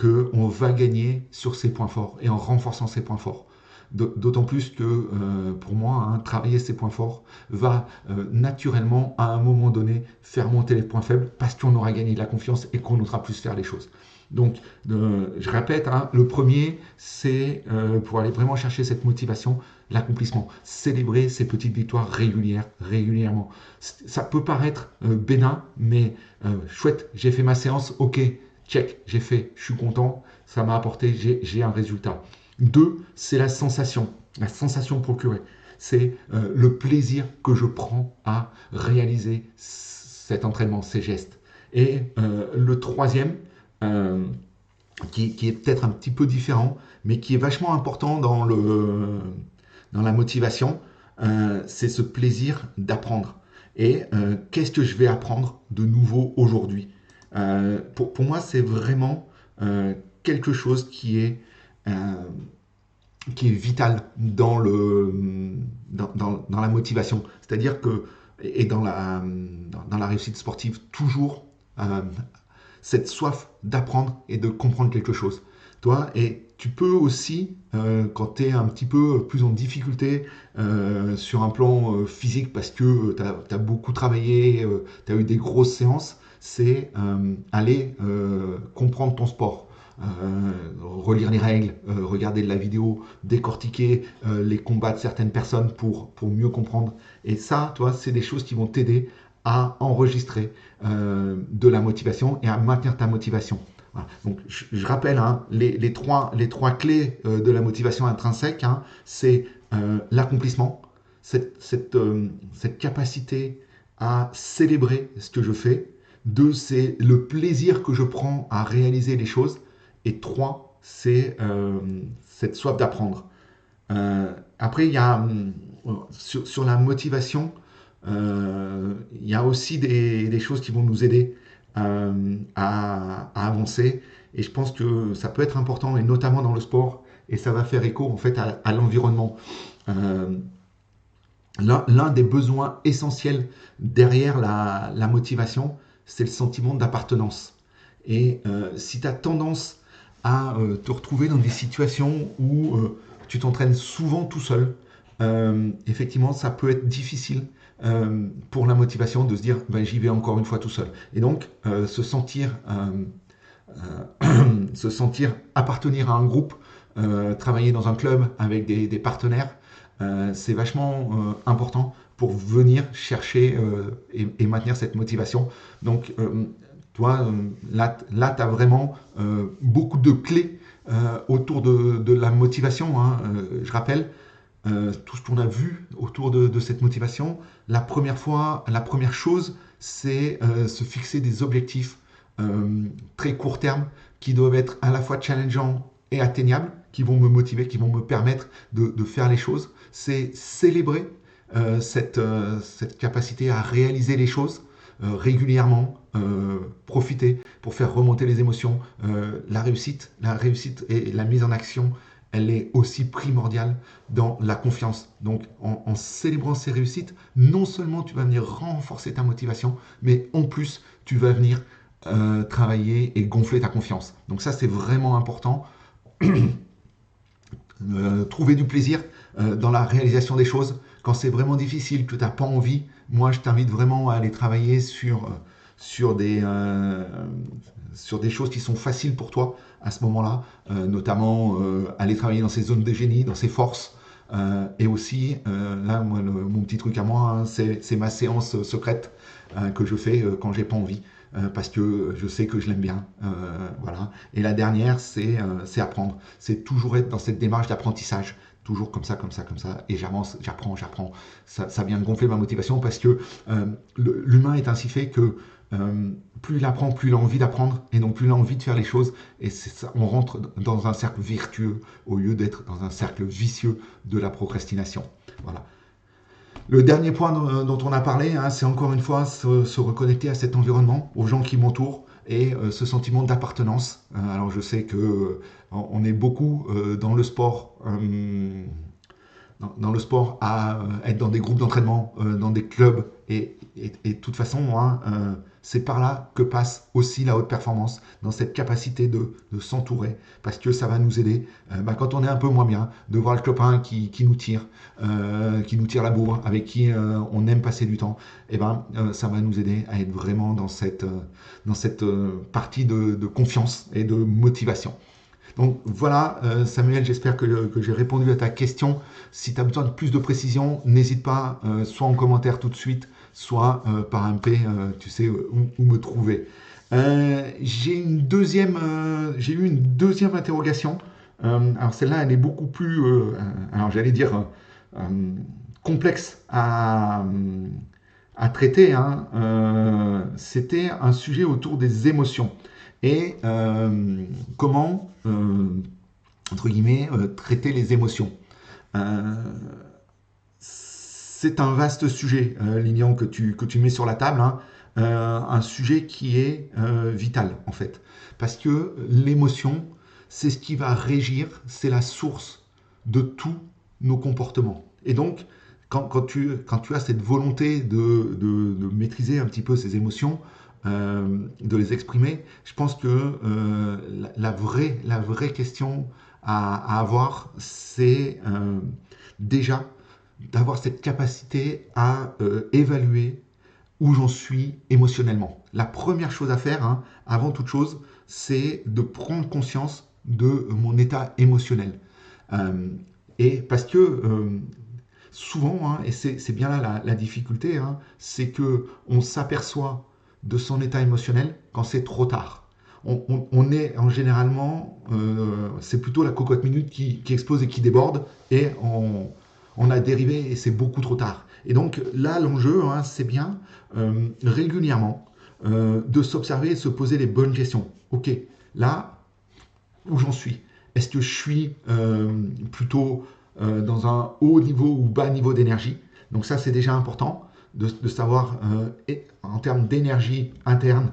qu'on va gagner sur ces points forts et en renforçant ces points forts. D'autant plus que pour moi, hein, travailler ces points forts va naturellement, à un moment donné, faire monter les points faibles parce qu'on aura gagné de la confiance et qu'on osera plus faire les choses. Donc, je répète, hein, le premier, c'est pour aller vraiment chercher cette motivation, l'accomplissement. Célébrer ces petites victoires régulièrement. Ça peut paraître bénin, mais chouette, j'ai fait ma séance, ok, check, j'ai fait, je suis content, ça m'a apporté, j'ai un résultat. Deux, c'est la sensation procurée. C'est le plaisir que je prends à réaliser cet entraînement, ces gestes. Et le troisième, euh, qui est peut-être un petit peu différent, mais qui est vachement important dans la motivation, c'est ce plaisir d'apprendre. Et qu'est-ce que je vais apprendre de nouveau aujourd'hui? Pour moi, c'est vraiment quelque chose euh, qui est vital dans la motivation. C'est-à-dire que, et dans la réussite sportive, toujours cette soif d'apprendre et de comprendre quelque chose. Toi, et tu peux aussi, quand tu es un petit peu plus en difficulté sur un plan physique parce que tu as beaucoup travaillé, tu as eu des grosses séances, c'est aller comprendre ton sport. Relire les règles, regarder de la vidéo, décortiquer les combats de certaines personnes pour mieux comprendre. Et ça, toi, c'est des choses qui vont t'aider à enregistrer de la motivation et à maintenir ta motivation. Voilà. Donc, je rappelle hein, les trois clés de la motivation intrinsèque, hein, c'est l'accomplissement, cette capacité à célébrer ce que je fais. Deux, c'est le plaisir que je prends à réaliser les choses. Et trois, c'est cette soif d'apprendre. Après, il y a sur la motivation, il y a aussi des choses qui vont nous aider à avancer. Et je pense que ça peut être important, et notamment dans le sport, et ça va faire écho en fait à l'environnement. Euh, L'un des besoins essentiels derrière la motivation, c'est le sentiment d'appartenance. Et si tu as tendance à te retrouver dans des situations où tu t'entraînes souvent tout seul, effectivement, ça peut être difficile pour la motivation de se dire ben, j'y vais encore une fois tout seul. Et donc, se sentir appartenir à un groupe, travailler dans un club avec des partenaires, c'est vachement important pour venir chercher et maintenir cette motivation. Donc, toi, là tu as vraiment beaucoup de clés autour de la motivation. Hein. Je rappelle tout ce qu'on a vu autour de cette motivation. La première chose, c'est se fixer des objectifs très court terme qui doivent être à la fois challengeants et atteignables, qui vont me motiver, qui vont me permettre de faire les choses. C'est célébrer cette capacité à réaliser les choses régulièrement, profiter pour faire remonter les émotions. La réussite et la mise en action, elle est aussi primordiale dans la confiance. Donc en célébrant ces réussites, non seulement tu vas venir renforcer ta motivation, mais en plus tu vas venir travailler et gonfler ta confiance. Donc ça c'est vraiment important. Trouver du plaisir dans la réalisation des choses. Quand c'est vraiment difficile, que tu n'as pas envie, moi je t'invite vraiment à aller travailler sur des choses qui sont faciles pour toi à ce moment-là, notamment aller travailler dans ces zones de génie, dans ces forces. Et aussi, là, moi, mon petit truc à moi, hein, c'est ma séance secrète que je fais quand j'ai pas envie. Parce que je sais que je l'aime bien. Voilà. Et la dernière, c'est apprendre. C'est toujours être dans cette démarche d'apprentissage. Toujours comme ça. Et j'avance, j'apprends. Ça vient gonfler ma motivation parce que l'humain est ainsi fait que plus il apprend, plus il a envie d'apprendre. Et donc plus il a envie de faire les choses. Et ça, on rentre dans un cercle vertueux au lieu d'être dans un cercle vicieux de la procrastination. Voilà. Le dernier point dont on a parlé, hein, c'est encore une fois se reconnecter à cet environnement, aux gens qui m'entourent et ce sentiment d'appartenance. Alors je sais que on est beaucoup dans le sport à être dans des groupes d'entraînement, dans des clubs de toute façon, moi, c'est par là que passe aussi la haute performance, dans cette capacité de s'entourer, parce que ça va nous aider, quand on est un peu moins bien, de voir le copain qui nous tire la bourre, avec qui on aime passer du temps, et ça va nous aider à être vraiment dans cette partie de confiance et de motivation. Donc voilà, Samuel, j'espère que j'ai répondu à ta question. Si tu as besoin de plus de précision, n'hésite pas, soit en commentaire tout de suite, soit par MP, tu sais où me trouver. J'ai eu une deuxième interrogation. Alors celle-là, elle est beaucoup plus, alors j'allais dire, complexe à traiter, hein. C'était un sujet autour des émotions et comment, entre guillemets, traiter les émotions. Euh, c'est un vaste sujet, Lilian, que tu mets sur la table, hein. Un sujet qui est vital, en fait. Parce que l'émotion, c'est ce qui va régir, c'est la source de tous nos comportements. Et donc, quand tu as cette volonté de maîtriser un petit peu ces émotions, de les exprimer, je pense que la vraie question à avoir, c'est déjà d'avoir cette capacité à évaluer où j'en suis émotionnellement. La première chose à faire, hein, avant toute chose, c'est de prendre conscience de mon état émotionnel. Et parce que souvent, hein, et c'est bien là la difficulté, hein, c'est que on s'aperçoit de son état émotionnel quand c'est trop tard. On est en généralement, c'est plutôt la cocotte minute qui explose et qui déborde, et on a dérivé et c'est beaucoup trop tard. Et donc là, l'enjeu, hein, c'est bien régulièrement de s'observer et de se poser les bonnes questions. Ok, là, où j'en suis? Est-ce que je suis plutôt dans un haut niveau ou bas niveau d'énergie? Donc ça, c'est déjà important de savoir en termes d'énergie interne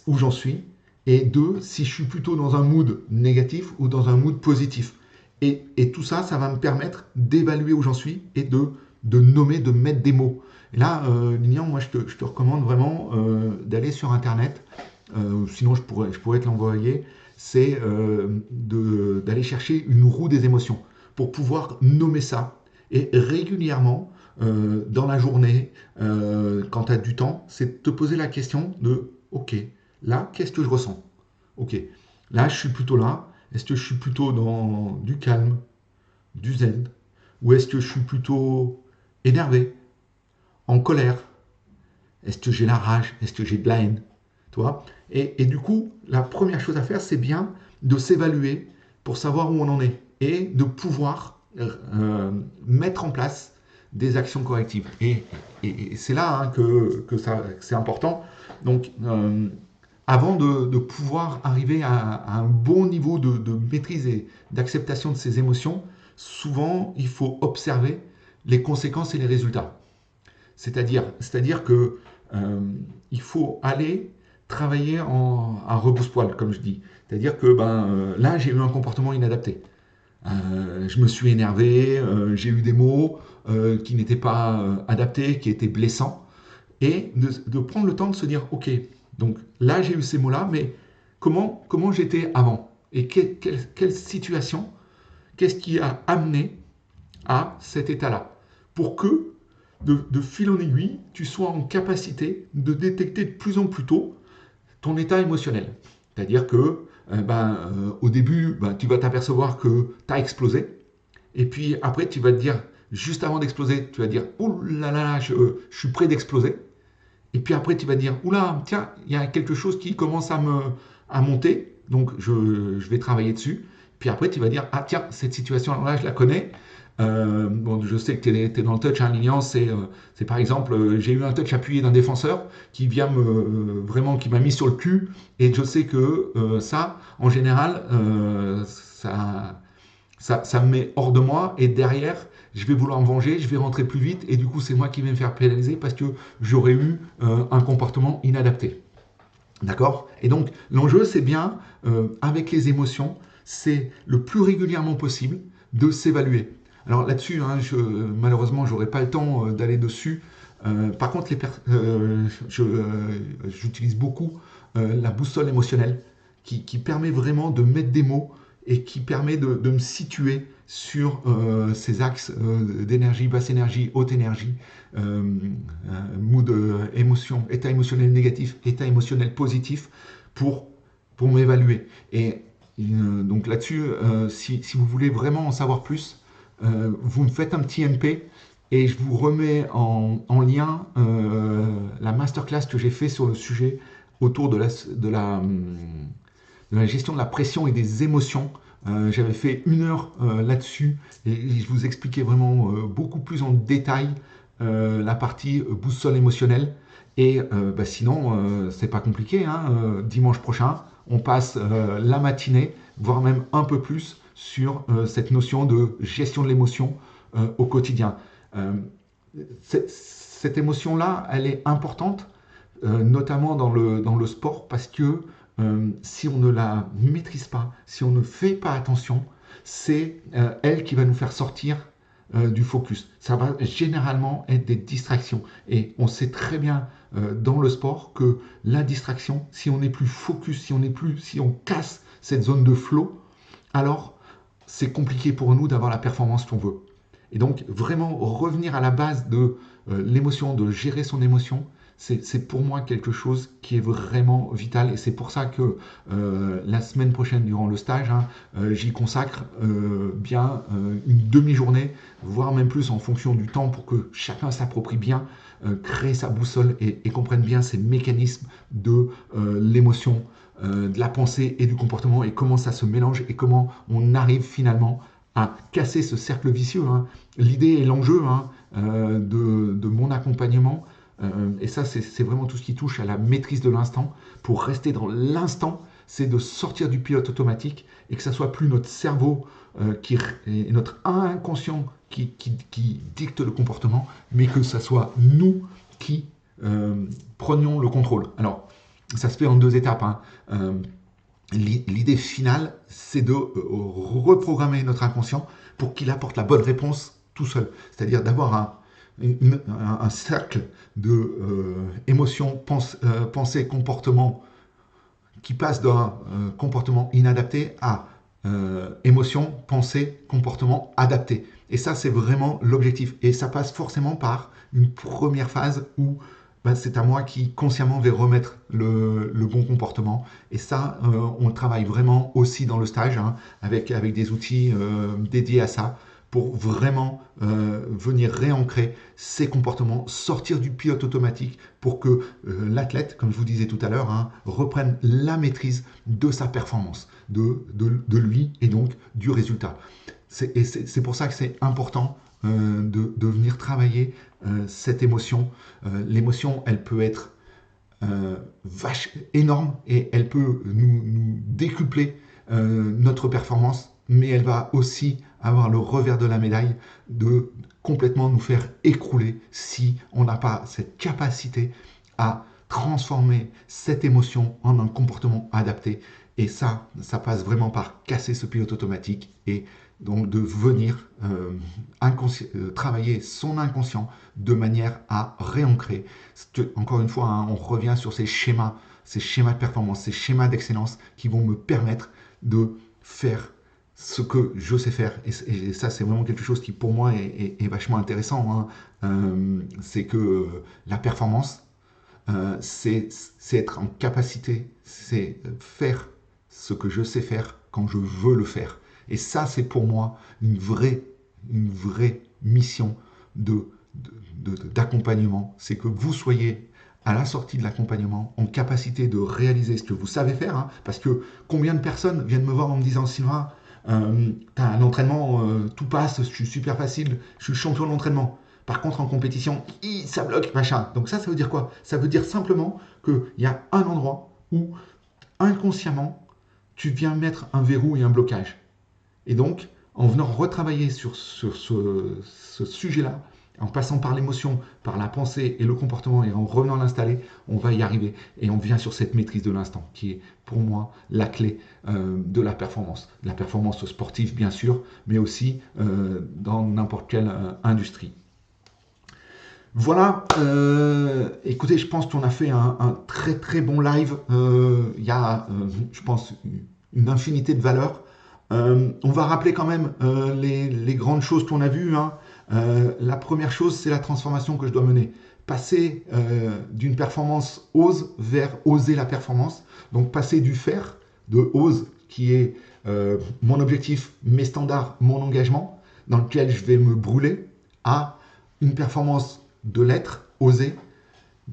où j'en suis. Et deux, si je suis plutôt dans un mood négatif ou dans un mood positif. Et tout ça, ça va me permettre d'évaluer où j'en suis et de nommer, de mettre des mots. Et là, Lilian, moi, je te recommande vraiment d'aller sur Internet. Sinon, je pourrais te l'envoyer. C'est d'aller chercher une roue des émotions pour pouvoir nommer ça. Et régulièrement, dans la journée, quand tu as du temps, c'est de te poser la question de OK, là, qu'est-ce que je ressens? OK, là, je suis plutôt là. Est-ce que je suis plutôt dans du calme, du zen? Ou est-ce que je suis plutôt énervé, en colère? Est-ce que j'ai la rage? Est-ce que j'ai de la haine? Tu vois? Et du coup, la première chose à faire, c'est bien de s'évaluer pour savoir où on en est et de pouvoir mettre en place des actions correctives. Et c'est là, hein, que c'est important. Donc, avant de pouvoir arriver à un bon niveau de maîtrise et d'acceptation de ces émotions, souvent, il faut observer les conséquences et les résultats. C'est-à-dire que il faut aller travailler à rebrousse-poil, comme je dis. C'est-à-dire que là, j'ai eu un comportement inadapté. Je me suis énervé, j'ai eu des mots qui n'étaient pas adaptés, qui étaient blessants. Et de prendre le temps de se dire, OK, donc là, j'ai eu ces mots-là, mais comment j'étais avant? Et quelle situation, qu'est-ce qui a amené à cet état-là? Pour que, de fil en aiguille, tu sois en capacité de détecter de plus en plus tôt ton état émotionnel. C'est-à-dire que, au début, tu vas t'apercevoir que tu as explosé. Et puis après, tu vas te dire, juste avant d'exploser, tu vas te dire, oh là là, je suis prêt d'exploser. Et puis après, tu vas te dire, oula, tiens, il y a quelque chose qui commence à monter, donc je vais travailler dessus. Puis après, tu vas dire, ah tiens, cette situation-là, je la connais. Bon, je sais que tu es dans le touch, hein, Lilian, c'est par exemple, j'ai eu un touch appuyé d'un défenseur qui vient vraiment, qui m'a mis sur le cul, et je sais que ça, en général, ça me met hors de moi, et derrière, je vais vouloir me venger, je vais rentrer plus vite, et du coup, c'est moi qui vais me faire pénaliser parce que j'aurais eu un comportement inadapté. D'accord? Et donc, l'enjeu, c'est bien, avec les émotions, c'est le plus régulièrement possible de s'évaluer. Alors là-dessus, hein, malheureusement, je n'aurai pas le temps d'aller dessus, Par contre, j'utilise beaucoup la boussole émotionnelle qui permet vraiment de mettre des mots et qui permet de me situer sur ces axes d'énergie, basse énergie, haute énergie, mood, émotion, état émotionnel négatif, état émotionnel positif pour, pour m'évaluer. Et donc là-dessus, si vous voulez vraiment en savoir plus, vous me faites un petit MP et je vous remets en lien la masterclass que j'ai fait sur le sujet autour de la gestion de la pression et des émotions. J'avais fait 1 heure là-dessus et je vous expliquais vraiment beaucoup plus en détail la partie boussole émotionnelle. Et sinon, c'est pas compliqué, hein. Dimanche prochain, on passe la matinée, voire même un peu plus, sur cette notion de gestion de l'émotion au quotidien. Euh, cette émotion-là, elle est importante, notamment dans le sport, parce que si on ne la maîtrise pas, si on ne fait pas attention, c'est elle qui va nous faire sortir du focus. Ça va généralement être des distractions. Et on sait très bien dans le sport que la distraction, si on n'est plus focus, si on casse cette zone de flow, alors c'est compliqué pour nous d'avoir la performance qu'on veut. Et donc vraiment revenir à la base de l'émotion, de gérer son émotion, c'est pour moi quelque chose qui est vraiment vital. Et c'est pour ça que la semaine prochaine, durant le stage, hein, j'y consacre bien une demi-journée, voire même plus en fonction du temps, pour que chacun s'approprie bien, crée sa boussole et comprenne bien ces mécanismes de l'émotion, de la pensée et du comportement, et comment ça se mélange et comment on arrive finalement à casser ce cercle vicieux, hein. L'idée et l'enjeu, hein, de mon accompagnement, et ça c'est vraiment tout ce qui touche à la maîtrise de l'instant. Pour rester dans l'instant, c'est de sortir du pilote automatique et que ça soit plus notre cerveau et notre inconscient qui dicte le comportement, mais que ça soit nous qui prenions le contrôle. Alors, ça se fait en 2 étapes, hein. L'idée finale, c'est de reprogrammer notre inconscient pour qu'il apporte la bonne réponse tout seul. C'est-à-dire d'avoir un cercle de émotions, pensées, comportements qui passe d'un comportement inadapté à émotion, pensée, comportement adapté. Et ça, c'est vraiment l'objectif. Et ça passe forcément par une première phase où c'est à moi qui consciemment vais remettre le bon comportement. Et ça, on le travaille vraiment aussi dans le stage, hein, avec des outils dédiés à ça, pour vraiment venir réancrer ces comportements, sortir du pilote automatique pour que l'athlète, comme je vous disais tout à l'heure, hein, reprenne la maîtrise de sa performance, de lui et donc du résultat. C'est pour ça que c'est important de venir travailler cette émotion. L'émotion, elle peut être énorme et elle peut nous décupler notre performance, mais elle va aussi avoir le revers de la médaille de complètement nous faire écrouler si on n'a pas cette capacité à transformer cette émotion en un comportement adapté. Et ça passe vraiment par casser ce pilote automatique et donc de venir travailler son inconscient de manière à réancrer. Encore une fois, hein, on revient sur ces schémas de performance, ces schémas d'excellence qui vont me permettre de faire ce que je sais faire. Et ça, c'est vraiment quelque chose qui, pour moi, est vachement intéressant, hein. C'est que la performance, c'est être en capacité, c'est faire ce que je sais faire quand je veux le faire. Et ça, c'est pour moi une vraie mission d'accompagnement. C'est que vous soyez à la sortie de l'accompagnement en capacité de réaliser ce que vous savez faire, hein, parce que combien de personnes viennent me voir en me disant: Sylvain, t'as un entraînement, tout passe, je suis super facile, je suis champion de l'entraînement. Par contre, en compétition, ça bloque, machin. Donc ça veut dire quoi? Ça veut dire simplement qu'il y a un endroit où, inconsciemment, tu viens mettre un verrou et un blocage. Et donc, en venant retravailler sur ce sujet-là, en passant par l'émotion, par la pensée et le comportement, et en revenant l'installer, on va y arriver. Et on vient sur cette maîtrise de l'instant, qui est pour moi la clé de la performance. La performance sportive, bien sûr, mais aussi dans n'importe quelle industrie. Voilà, écoutez, je pense qu'on a fait un très très bon live. Il y a, je pense, une infinité de valeurs. On va rappeler quand même les grandes choses qu'on a vues, hein. La première chose, c'est la transformation que je dois mener. Passer d'une performance ose vers oser la performance. Donc passer du faire, de ose, qui est mon objectif, mes standards, mon engagement, dans lequel je vais me brûler, à une performance de l'être, oser,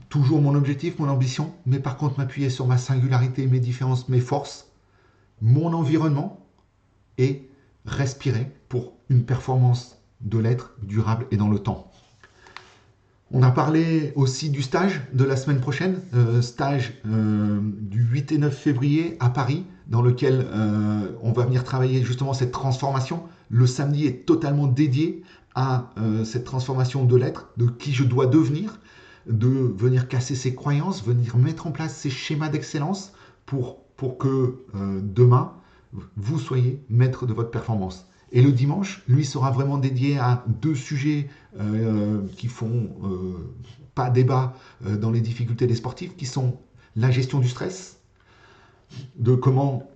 toujours mon objectif, mon ambition, mais par contre m'appuyer sur ma singularité, mes différences, mes forces, mon environnement et respirer pour une performance de l'être durable et dans le temps. On a parlé aussi du stage de la semaine prochaine, stage du 8 et 9 février à Paris, dans lequel on va venir travailler justement cette transformation. Le samedi est totalement dédié à cette transformation de l'être, de qui je dois devenir, de venir casser ses croyances, venir mettre en place ces schémas d'excellence pour que demain, vous soyez maître de votre performance. Et le dimanche, lui, sera vraiment dédié à deux sujets qui font pas débat dans les difficultés des sportifs, qui sont la gestion du stress, de comment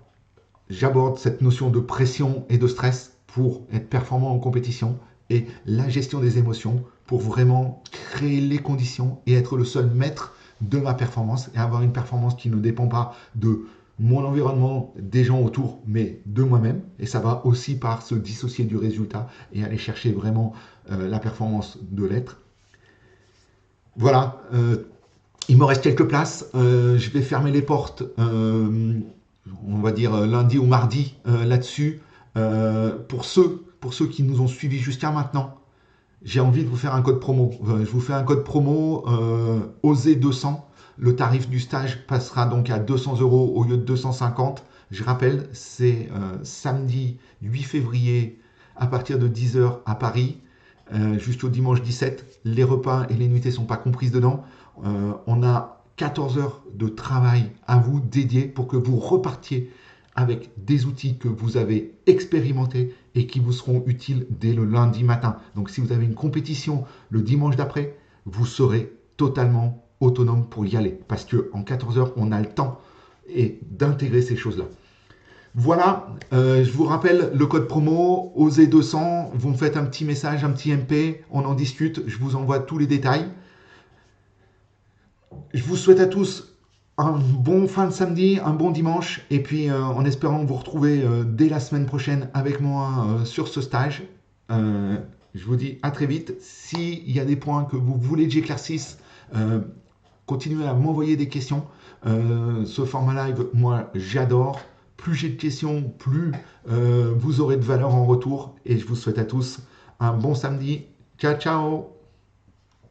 j'aborde cette notion de pression et de stress pour être performant en compétition, et la gestion des émotions pour vraiment créer les conditions et être le seul maître de ma performance et avoir une performance qui ne dépend pas de mon environnement, des gens autour, mais de moi-même. Et ça va aussi par se dissocier du résultat et aller chercher vraiment la performance de l'être. Voilà, il me reste quelques places. Je vais fermer les portes, on va dire lundi ou mardi là-dessus. Pour ceux qui nous ont suivis jusqu'à maintenant, j'ai envie de vous faire un code promo. Je vous fais un code promo OSER 200. Le tarif du stage passera donc à 200 € au lieu de 250. Je rappelle, c'est samedi 8 février à partir de 10 h à Paris, jusqu'au dimanche 17. Les repas et les nuitées ne sont pas comprises dedans. On a 14 heures de travail à vous dédié pour que vous repartiez avec des outils que vous avez expérimentés et qui vous seront utiles dès le lundi matin. Donc si vous avez une compétition le dimanche d'après, vous serez totalement autonome pour y aller. Parce qu'en 14 heures, on a le temps et d'intégrer ces choses-là. Voilà, je vous rappelle le code promo OSER200. Vous me faites un petit message, un petit MP, on en discute, je vous envoie tous les détails. Je vous souhaite à tous un bon fin de samedi, un bon dimanche, et puis en espérant vous retrouver dès la semaine prochaine avec moi sur ce stage. Je vous dis à très vite. S'il y a des points que vous voulez que j'éclaircisse, continuez à m'envoyer des questions. Ce format live, moi, j'adore. Plus j'ai de questions, plus vous aurez de valeur en retour. Et je vous souhaite à tous un bon samedi. Ciao, ciao!